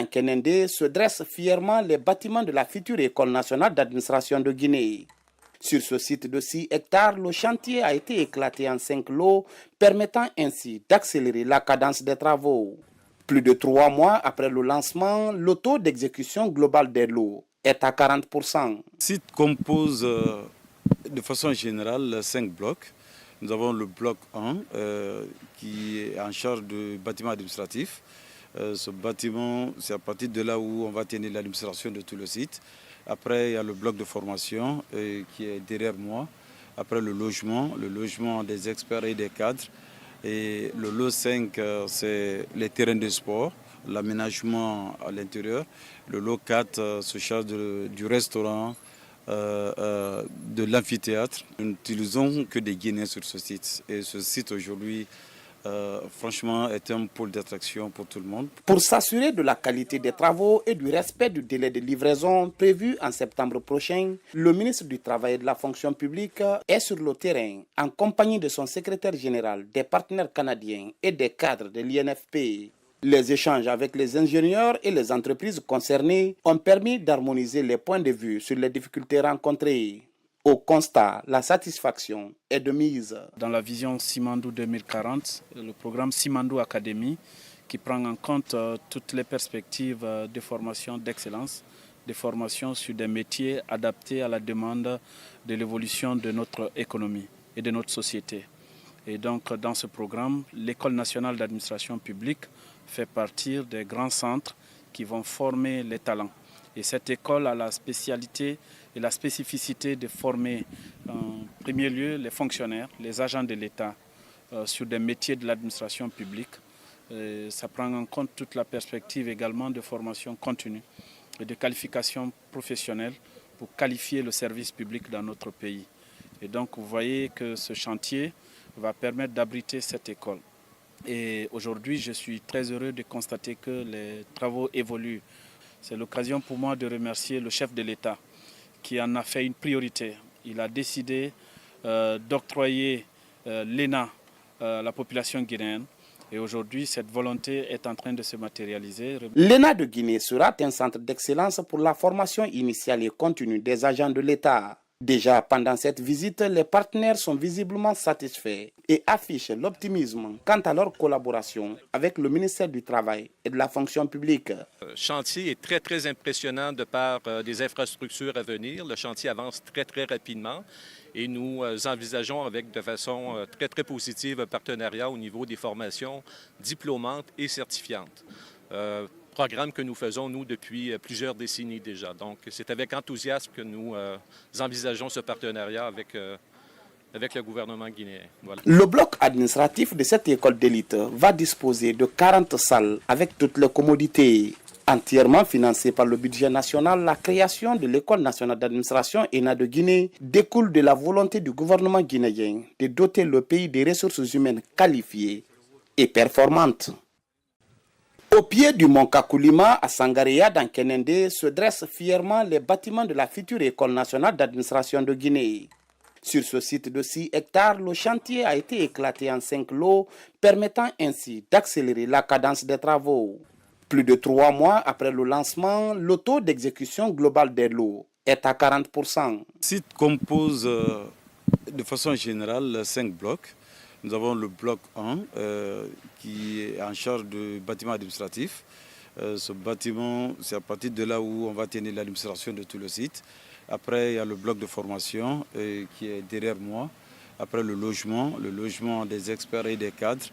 En Kenende se dressent fièrement les bâtiments de la future École nationale d'administration de Guinée. Sur ce site de 6 hectares, le chantier a été éclaté en 5 lots, permettant ainsi d'accélérer la cadence des travaux. Plus de 3 mois après le lancement, le taux d'exécution globale des lots est à 40%. Le site compose de façon générale 5 blocs. Nous avons le bloc 1 qui est en charge du bâtiment administratif. Ce bâtiment, c'est à partir de là où on va tenir l'administration de tout le site. Après, il y a le bloc de formation qui est derrière moi. Après, le logement des experts et des cadres. Et le lot 5, c'est les terrains de sport, l'aménagement à l'intérieur. Le lot 4 se charge du restaurant, de l'amphithéâtre. Nous n'utilisons que des Guinéens sur ce site. Et ce site aujourd'hui, franchement, est un pôle d'attraction pour tout le monde. Pour s'assurer de la qualité des travaux et du respect du délai de livraison prévu en septembre prochain, le ministre du Travail et de la Fonction publique est sur le terrain en compagnie de son secrétaire général, des partenaires canadiens et des cadres de l'INFP. Les échanges avec les ingénieurs et les entreprises concernées ont permis d'harmoniser les points de vue sur les difficultés rencontrées. Au constat, la satisfaction est de mise. Dans la vision Simandou 2040, le programme Simandou Academy, qui prend en compte toutes les perspectives de formation d'excellence, de formation sur des métiers adaptés à la demande de l'évolution de notre économie et de notre société. Et donc, dans ce programme, l'École nationale d'administration publique fait partie des grands centres qui vont former les talents. Et cette école a la spécialité et la spécificité de former en premier lieu les fonctionnaires, les agents de l'État sur des métiers de l'administration publique. Ça prend en compte toute la perspective également de formation continue et de qualification professionnelle pour qualifier le service public dans notre pays. Et donc vous voyez que ce chantier va permettre d'abriter cette école. Et aujourd'hui, je suis très heureux de constater que les travaux évoluent. C'est l'occasion pour moi de remercier le chef de l'État qui en a fait une priorité. Il a décidé d'octroyer l'ENA à la population guinéenne. Et aujourd'hui, cette volonté est en train de se matérialiser. L'ENA de Guinée sera un centre d'excellence pour la formation initiale et continue des agents de l'État. Déjà pendant cette visite, les partenaires sont visiblement satisfaits et affichent l'optimisme quant à leur collaboration avec le ministère du Travail et de la Fonction publique. Le chantier est très impressionnant de par des infrastructures à venir. Le chantier avance très rapidement et nous envisageons avec de façon très positive un partenariat au niveau des formations diplômantes et certifiantes. Programme que nous faisons, nous, depuis plusieurs décennies déjà. Donc, c'est avec enthousiasme que nous envisageons ce partenariat avec le gouvernement guinéen. Voilà. Le bloc administratif de cette école d'élite va disposer de 40 salles avec toutes les commodités. Entièrement financée par le budget national, la création de l'École nationale d'administration ENA de Guinée découle de la volonté du gouvernement guinéen de doter le pays des ressources humaines qualifiées et performantes. Au pied du mont Kakoulima, à Sangaréa, dans Kenende, se dressent fièrement les bâtiments de la future École nationale d'administration de Guinée. Sur ce site de 6 hectares, le chantier a été éclaté en 5 lots, permettant ainsi d'accélérer la cadence des travaux. Plus de 3 mois après le lancement, le taux d'exécution globale des lots est à 40%. Le site compose de façon générale 5 blocs. Nous avons le bloc 1 qui est en charge du bâtiment administratif. Ce bâtiment, c'est à partir de là où on va tenir l'administration de tout le site. Après, il y a le bloc de formation qui est derrière moi. Après, le logement des experts et des cadres.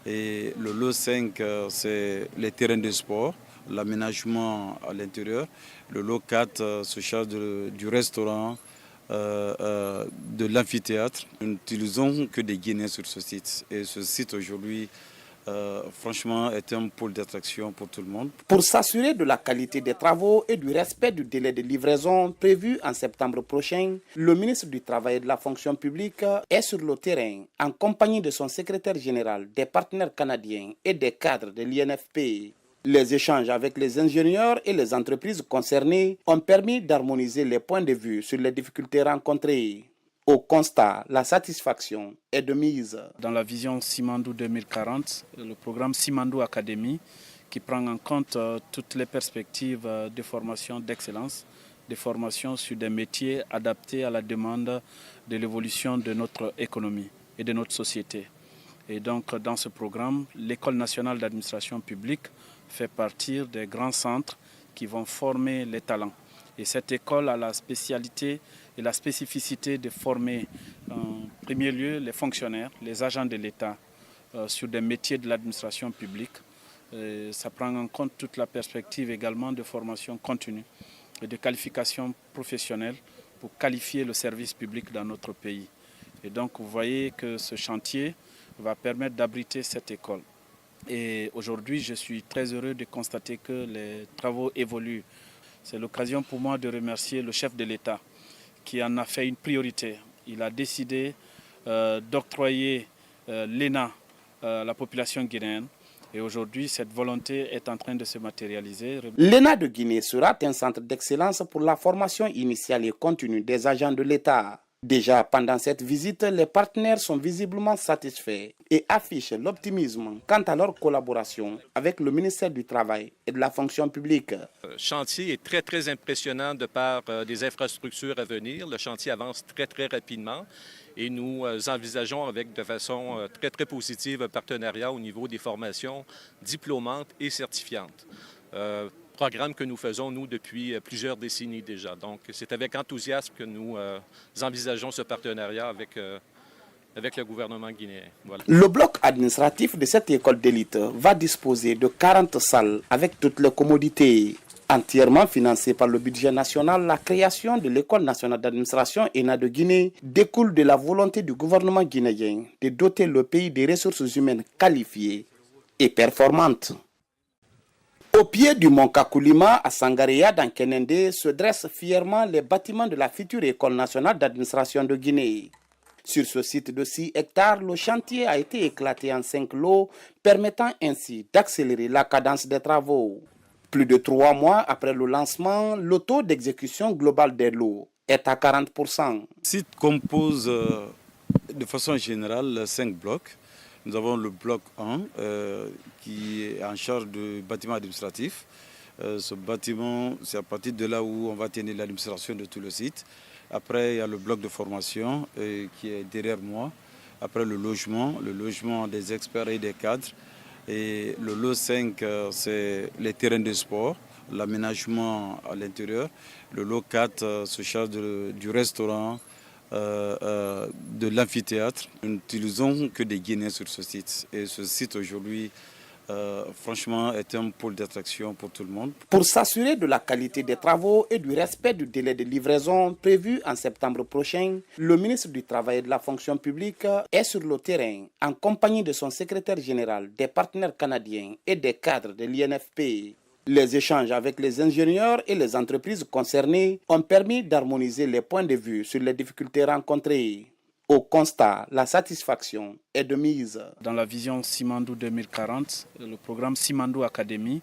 Et le lot 5, c'est les terrains de sport, l'aménagement à l'intérieur. Le lot 4 se charge du restaurant, de l'amphithéâtre. Nous n'utilisons que des Guinéens sur ce site. Et ce site aujourd'hui, franchement, est un pôle d'attraction pour tout le monde. Pour s'assurer de la qualité des travaux et du respect du délai de livraison prévu en septembre prochain, le ministre du Travail et de la Fonction publique est sur le terrain en compagnie de son secrétaire général, des partenaires canadiens et des cadres de l'INFP. Les échanges avec les ingénieurs et les entreprises concernées ont permis d'harmoniser les points de vue sur les difficultés rencontrées. Au constat, la satisfaction est de mise. Dans la vision Simandou 2040, le programme Simandou Academy, qui prend en compte toutes les perspectives de formation d'excellence, des formations sur des métiers adaptés à la demande de l'évolution de notre économie et de notre société. Et donc, dans ce programme, l'École nationale d'administration publique fait partie des grands centres qui vont former les talents. Et cette école a la spécialité et la spécificité de former en premier lieu les fonctionnaires, les agents de l'État sur des métiers de l'administration publique. Ça prend en compte toute la perspective également de formation continue et de qualification professionnelle pour qualifier le service public dans notre pays. Et donc vous voyez que ce chantier va permettre d'abriter cette école. Et aujourd'hui, je suis très heureux de constater que les travaux évoluent. C'est l'occasion pour moi de remercier le chef de l'État qui en a fait une priorité. Il a décidé d'octroyer l'ENA à la population guinéenne. Et aujourd'hui, cette volonté est en train de se matérialiser. L'ENA de Guinée sera un centre d'excellence pour la formation initiale et continue des agents de l'État. Déjà, pendant cette visite, les partenaires sont visiblement satisfaits et affichent l'optimisme quant à leur collaboration avec le ministère du Travail et de la fonction publique. Le chantier est très impressionnant de par des infrastructures à venir. Le chantier avance très rapidement et nous envisageons avec de façon très positive un partenariat au niveau des formations diplômantes et certifiantes. Programme que nous faisons, nous, depuis plusieurs décennies déjà. Donc, c'est avec enthousiasme que nous envisageons ce partenariat avec le gouvernement guinéen. Voilà. Le bloc administratif de cette école d'élite va disposer de 40 salles avec toutes les commodités. Entièrement financée par le budget national, la création de l'École nationale d'administration ENA de Guinée découle de la volonté du gouvernement guinéen de doter le pays des ressources humaines qualifiées et performantes. Au pied du mont Kakoulima, à Sangaréa, dans Kénendé, se dressent fièrement les bâtiments de la future École nationale d'administration de Guinée. Sur ce site de 6 hectares, le chantier a été éclaté en 5 lots, permettant ainsi d'accélérer la cadence des travaux. Plus de 3 mois après le lancement, le taux d'exécution globale des lots est à 40%. Le site compose de façon générale 5 blocs. Nous avons le bloc 1 qui est en charge du bâtiment administratif. Ce bâtiment, c'est à partir de là où on va tenir l'administration de tout le site. Après, il y a le bloc de formation qui est derrière moi. Après, le logement des experts et des cadres. Et le lot 5, c'est les terrains de sport, l'aménagement à l'intérieur. Le lot 4 se charge du restaurant, de l'amphithéâtre. Nous n'utilisons que des Guinéens sur ce site. Et ce site aujourd'hui, franchement, est un pôle d'attraction pour tout le monde. Pour s'assurer de la qualité des travaux et du respect du délai de livraison prévu en septembre prochain, le ministre du Travail et de la fonction publique est sur le terrain en compagnie de son secrétaire général, des partenaires canadiens et des cadres de l'INFP. Les échanges avec les ingénieurs et les entreprises concernées ont permis d'harmoniser les points de vue sur les difficultés rencontrées. Au constat, la satisfaction est de mise. Dans la vision Simandou 2040, le programme Simandou Academy,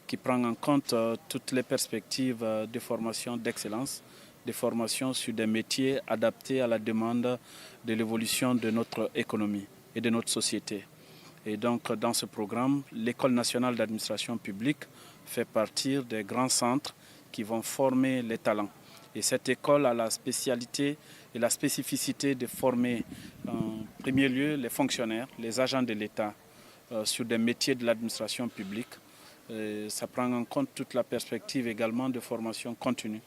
qui prend en compte toutes les perspectives de formation d'excellence, des formations sur des métiers adaptés à la demande de l'évolution de notre économie et de notre société. Et donc, dans ce programme, l'École nationale d'administration publique fait partie des grands centres qui vont former les talents. Et cette école a la spécialité et la spécificité de former en premier lieu les fonctionnaires, les agents de l'État sur des métiers de l'administration publique. Ça prend en compte toute la perspective également de formation continue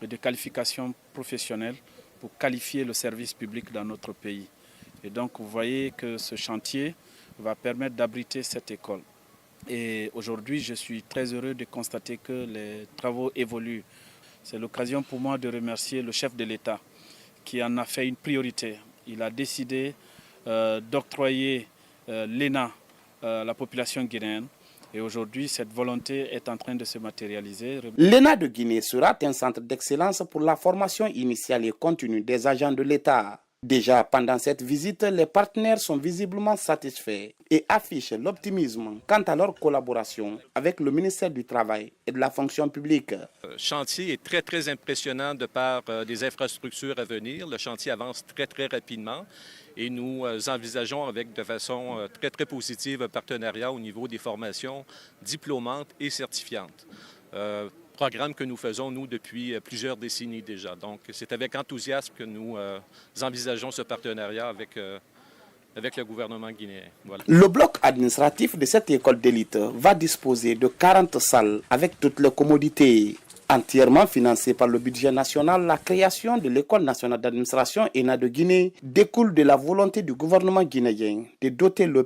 et de qualification professionnelle pour qualifier le service public dans notre pays. Et donc vous voyez que ce chantier va permettre d'abriter cette école. Et aujourd'hui, je suis très heureux de constater que les travaux évoluent. C'est l'occasion pour moi de remercier le chef de l'État qui en a fait une priorité. Il a décidé d'octroyer l'ENA à la population guinéenne. Et aujourd'hui, cette volonté est en train de se matérialiser. L'ENA de Guinée sera un centre d'excellence pour la formation initiale et continue des agents de l'État. Déjà, pendant cette visite, les partenaires sont visiblement satisfaits et affichent l'optimisme quant à leur collaboration avec le ministère du Travail et de la fonction publique. Le chantier est très impressionnant de par des infrastructures à venir. Le chantier avance très rapidement et nous envisageons avec de façon très positive un partenariat au niveau des formations diplômantes et certifiantes. Programme que nous faisons, nous, depuis plusieurs décennies déjà. Donc, c'est avec enthousiasme que nous envisageons ce partenariat avec le gouvernement guinéen. Voilà. Le bloc administratif de cette école d'élite va disposer de 40 salles avec toutes les commodités. Entièrement financée par le budget national, la création de l'École nationale d'administration ENA de Guinée découle de la volonté du gouvernement guinéen de doter le